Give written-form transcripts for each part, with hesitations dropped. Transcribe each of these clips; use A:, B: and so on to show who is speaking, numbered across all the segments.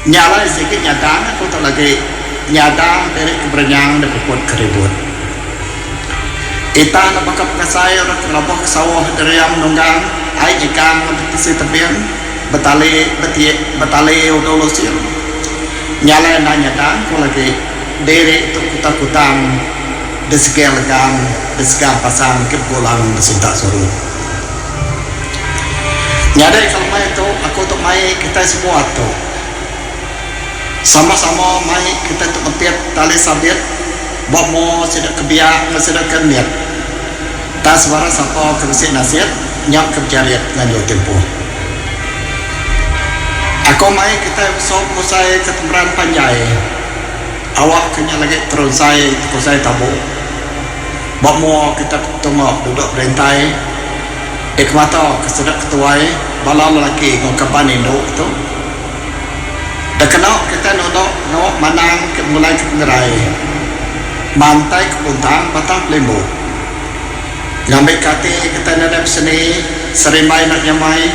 A: nyala sedikit nyata aku tak lagi nyata dari keberenyang dan puput keribut ita na bakap kasay orang kelabok sawah dari yang nunggang ay ikan betisi tebian betali udolosil nyala na nyata aku lagi dari itu kuta-kutang desgelegang pasang kebulang besinta suruh nyada kalau mai itu aku untuk mai kita semua tu sama-sama mai kita untuk ngepiat tali sabit bawa mo sidak kebiak sidak keniat tas suara sapa kersi nasihat nyak kejariat nganjo tempo aku mai kita sok musai ketemperan panjai awak kenya lagi terus saya itu saya tabu bawa mo kita tunggu duduk berentai ikmata kesedak ketuai bala lelaki ngkapan induk tu dah kena kita nak manang mulai ke pengerai mantai ke puntang patah lembu ngambil kati kita nadap seni serimai nak nyamai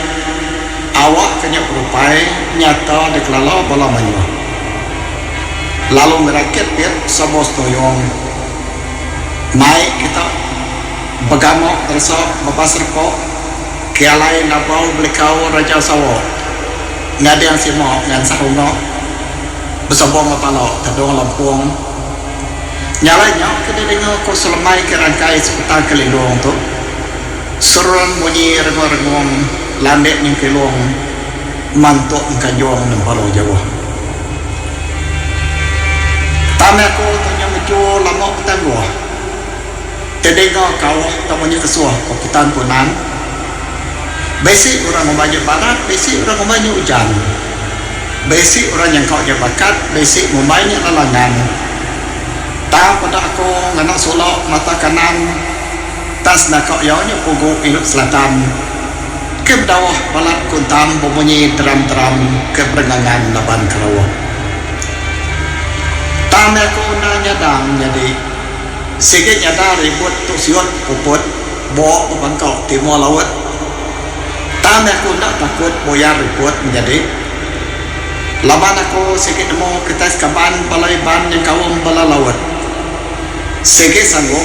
A: awak kena berupai nyata dikelala bala manyu lalu merakit piat sabos toyong mai kita begamok resok babasar ko kialai nabau belikau raja sawo ngadi yang simo ngan sahungo besobong ngapalo tadong lampung nyalanya kita dengar ko selemai kerangkai sepetang kelilong tu seruan bunyi rengung-rengung landek yang kelong mantuk ngkanjong nempalo jawa tame aku tanya meju lamok tangguh terdengar kau tamunya kesuah keputan punan basic orang membanyak barat, basic orang membanyak hujan basic orang yang kau bakat, basic membanyak lalangan tak pada aku nganak solok mata kanan tas nak kau yaunya pugu inut selatan ke bawah balat kuntam berbunyi teram-teram ke perengangan laban kelawah tak aku nak nyadang jadi sikit nyadar ribut tu siut puput bawa ke Bangkok Timur Laut tak aku nak takut boyar ribut menjadi laban aku sikit nemu kita sekaban balai ban yang kawam bala laut sikit sanggup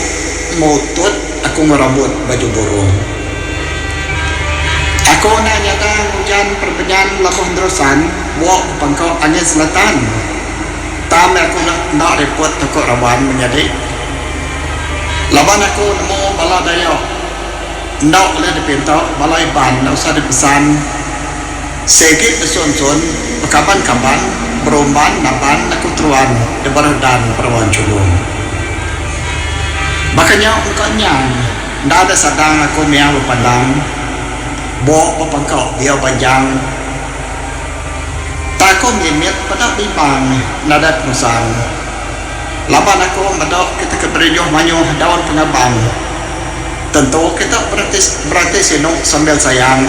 A: mutut aku merambut baju burung aku nak nyadang hujan perbenyan lakuh terusan bawa ke Bangkok angin selatan tak aku nak ribut takut rawan menjadi laban aku nemu bala dayok nak boleh dipinta balai ban nak usah dipesan sikit besun-sun kapan-kapan berumban napan aku teruan di baradan perawan culung makanya tak ada sadang aku miang berpandang bawa Bangkok dia panjang tak aku mimit pada bibang nadat musang laban aku medok kita keberinyuh manyuh daun pengabang tentu kita berarti sinuk sambil sayang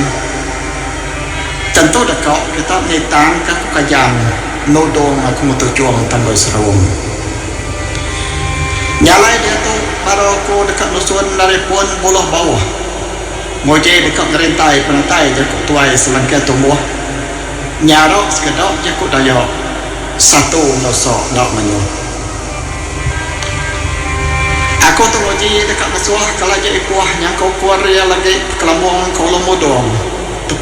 A: tentu dekok kita nitang ke kajang nodong aku mutujuang tanggul serawung nyalai dia tu baru aku dekat nusun dari pun buluh bawah moje dekat ngerintai penantai jakuk tuai selangkah tumbuh nyarok sekedok jakuk dayok satu nosok nak menyuh aku tu moje dekat mesuah kalau jadi kuah yang kau kuar dia lagi kelamong kau lomodong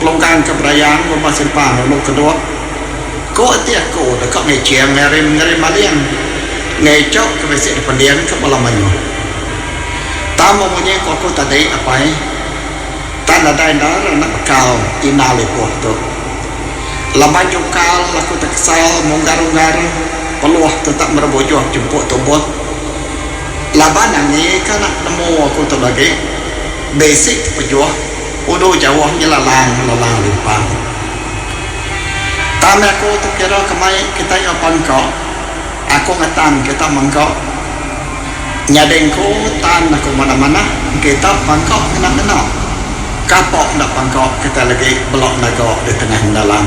A: pelonggang keberayaan berpasir pang lalu kedua kau hati aku dekat ngecem ngerim malian ngecok ke besik dependian ke balamannya tak mempunyai aku tadi apa tak ada nak bekal inali puh tu laman jungkal aku tersal munggar-unggar peluah tetap merebujuh jemput tubuh laban nangi kan nak nemu aku tu lagi basic pejuah udah jauhnya lalang limpang tapi aku tu kira kemai kita yang Bangkok aku ngatan kita Bangkok nyadengku tan aku mana-mana kita Bangkok kena-kena kapok nak Bangkok kita lagi belok nagok di tengah dalam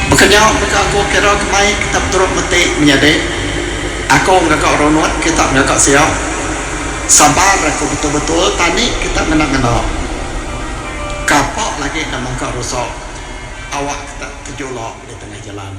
A: makanya aku kira kemai kita turut metik menyadek aku ngagak ronot kita ngagak siap sabar aku betul-betul tadi kita kena kapok lagi nak Bangkok rusak awak kita kejolok di tengah jalan.